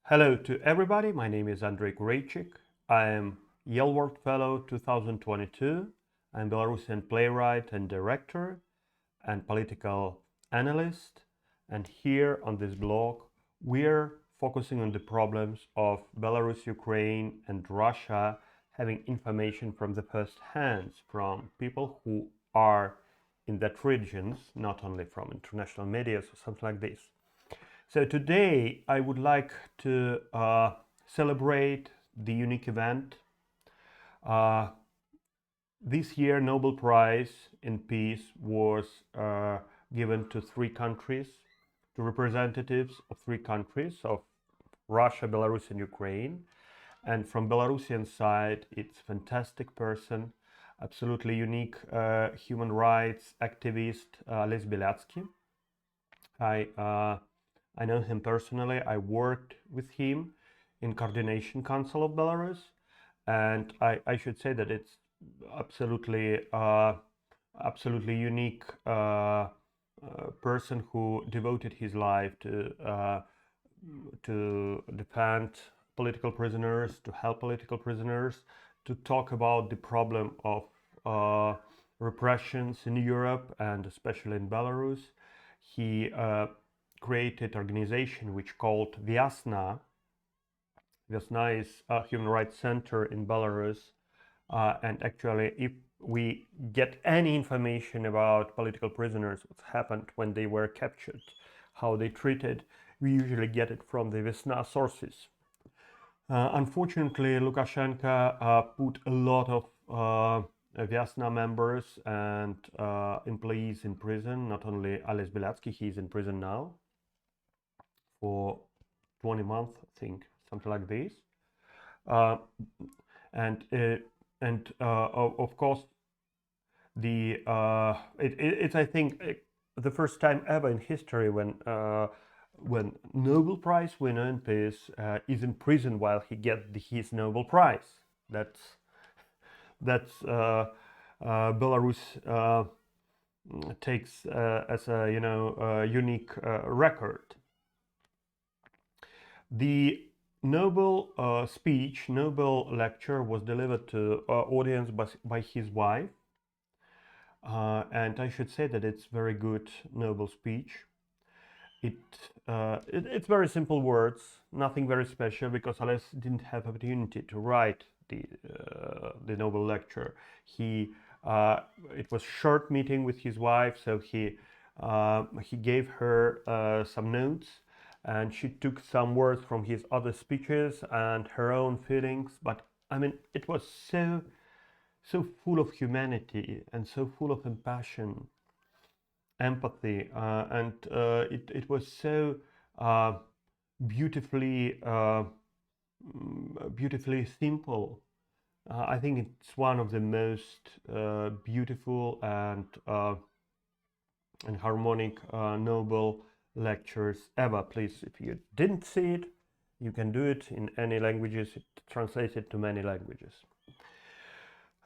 Hello to everybody, my name is Andrei Kureichik. I am Yale World Fellow 2022. I'm Belarusian playwright and director and political analyst. And here on this blog, we're focusing on the problems of Belarus, Ukraine, and Russia, having information from the first hands from people who are in that regions, not only from international media or something like this. So today I would like to celebrate the unique event. Uh, this year Nobel Prize in Peace was given to three countries, to representatives of three countries of Russia, Belarus and Ukraine. And from Belarusian side, it's a fantastic person, absolutely unique human rights activist, Les Bialyatsky. I know him personally. I worked with him in Coordination Council of Belarus, and I should say that it's absolutely unique person who devoted his life to defend political prisoners, to help political prisoners, to talk about the problem of repressions in Europe and especially in Belarus. He created organization which called Vyasna. Vyasna is a human rights center in Belarus, and actually, if we get any information about political prisoners, what happened when they were captured, how they treated, we usually get it from the Vyasna sources. Unfortunately, Lukashenko put a lot of Vyasna members and employees in prison. Not only Les Bialyatsky, he's in prison now for 20 months, I think, something like this. Of course, it's I think the first time ever in history when Nobel Prize winner in peace is in prison while he gets his Nobel Prize. That's Belarus takes as a unique record. The Nobel speech, Nobel lecture was delivered to audience by his wife, and I should say that it's very good Nobel speech. It's very simple words, nothing very special, because Ales didn't have opportunity to write the Nobel lecture. It was short meeting with his wife, so he gave her some notes, and she took some words from his other speeches and her own feelings. But I mean, it was so full of humanity and so full of compassion, empathy, and it was so beautifully simple. I think it's one of the most beautiful and harmonic Nobel lectures ever. Please, if you didn't see it, you can do it in any languages. It translated to many languages.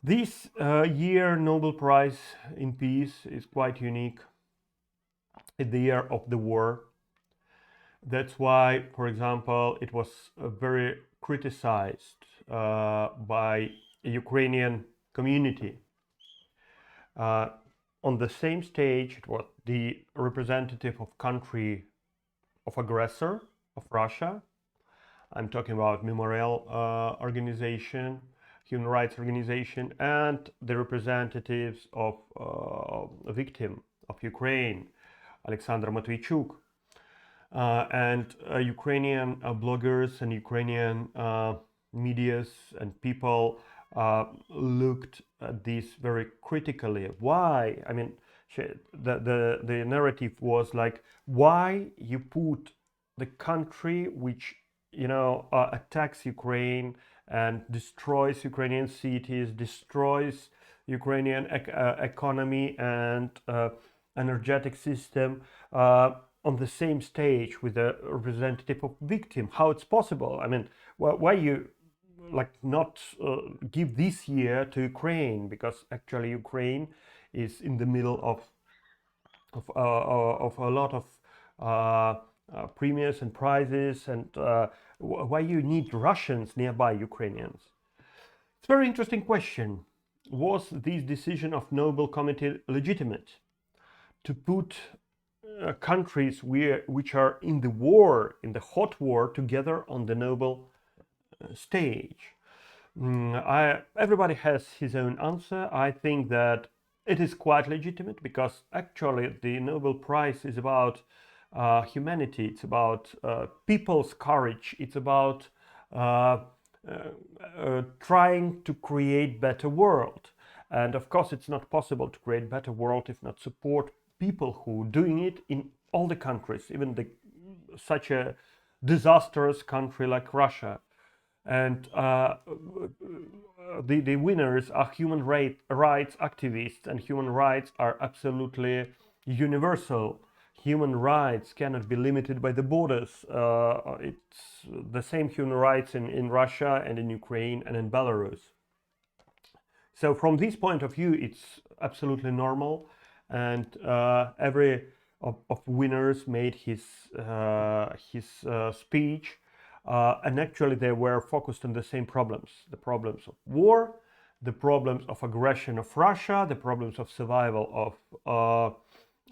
This year Nobel Prize in Peace is quite unique. It's the year of the war. That's why, for example, it was very criticized by Ukrainian community. On the same stage, it was the representative of country of aggressor, of Russia. I'm talking about Memorial Organization, Human Rights Organization, and the representatives of a victim of Ukraine, Alexander Matveychuk, and Ukrainian bloggers and Ukrainian medias and people looked at this very critically. Why? I mean, the narrative was like, why you put the country which attacks Ukraine and destroys Ukrainian cities, destroys Ukrainian economy and energetic system on the same stage with a representative of victim? How it's possible? I mean, why you not give this year to Ukraine, because actually Ukraine is in the middle of a lot of premiers and prizes, and why you need Russians nearby Ukrainians? It's a very interesting question. Was this decision of Nobel Committee legitimate to put countries which are in the war, in the hot war, together on the Nobel stage? Everybody has his own answer. I think that it is quite legitimate because actually the Nobel Prize is about humanity. It's about people's courage. It's about trying to create better world. And of course, it's not possible to create better world if not support people who are doing it in all the countries, even such a disastrous country like Russia. And the winners are human rights activists, and human rights are absolutely universal. Human rights cannot be limited by the borders. It's the same human rights in Russia and in Ukraine and in Belarus. So from this point of view, it's absolutely normal, and every of winners made his speech, and actually they were focused on the same problems: the problems of war, the problems of aggression of Russia, the problems of survival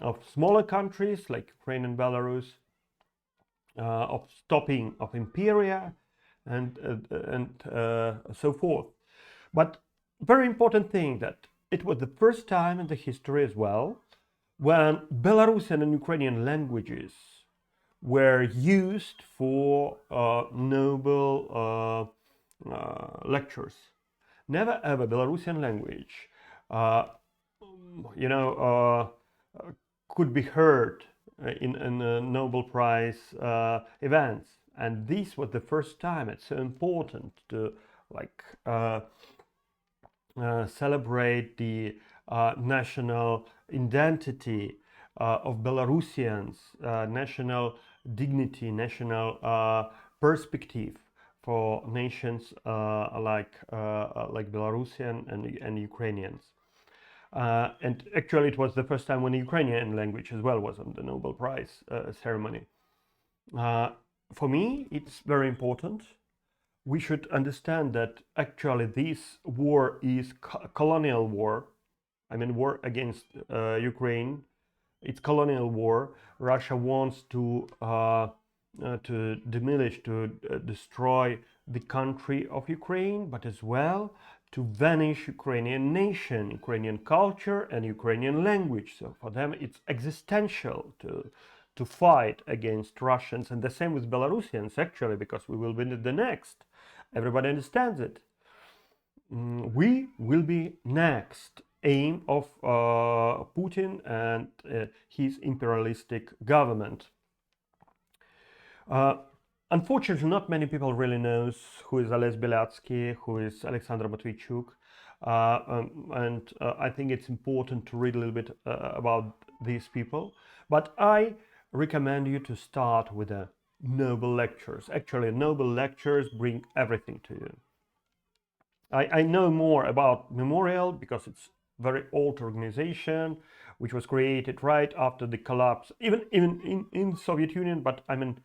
of smaller countries like Ukraine and Belarus, of stopping of imperia, and so forth. But very important thing that it was the first time in the history as well when Belarusian and Ukrainian languages were used for Nobel lectures. Never ever Belarusian language, could be heard in Nobel Prize events, and this was the first time. It's so important to celebrate the national identity of Belarusians, national dignity, national perspective for nations like Belarusian and Ukrainians. And actually, it was the first time when the Ukrainian language as well was on the Nobel Prize ceremony. For me, it's very important. We should understand that actually this war is colonial war. I mean, war against Ukraine. It's colonial war. Russia wants to demolish, to destroy the country of Ukraine, but as well to vanish Ukrainian nation, Ukrainian culture, and Ukrainian language. So for them, it's existential to fight against Russians, and the same with Belarusians actually, because we will be the next. Everybody understands it. We will be next aim of Putin and his imperialistic government. Unfortunately, not many people really knows who is Ales Beliatsky, who is Alexander Matvichuk, and I think it's important to read a little bit about these people. But I recommend you to start with the Nobel lectures. Actually, Nobel lectures bring everything to you. I know more about Memorial because it's very old organization which was created right after the collapse, even in Soviet Union, but I mean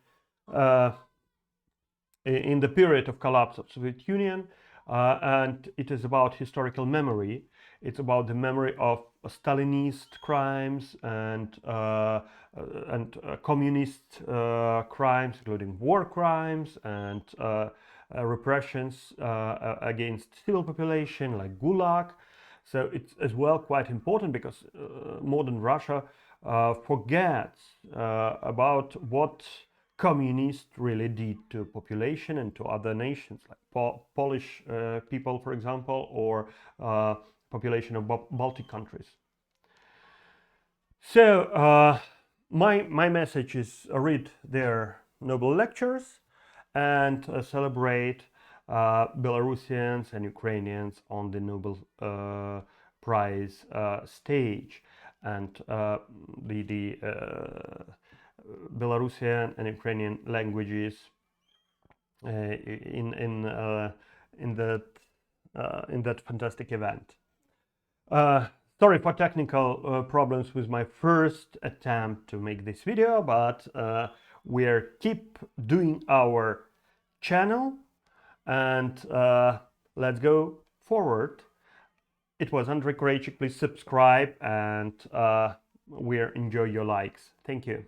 in the period of collapse of Soviet Union, and it is about historical memory. It's about the memory of Stalinist crimes and communist crimes, including war crimes and repressions against civil population like Gulag. So it's as well quite important because modern Russia forgets about what communists really did to population and to other nations like Polish people, for example, or population of Baltic countries. So my message is read their Nobel lectures and celebrate Belarusians and Ukrainians on the Nobel Prize stage, and the Belarusian and Ukrainian languages in that fantastic event. Sorry for technical problems with my first attempt to make this video, but we're keep doing our channel, and let's go forward. It was Andrei Kureichik. Please subscribe, and we enjoy your likes. Thank you.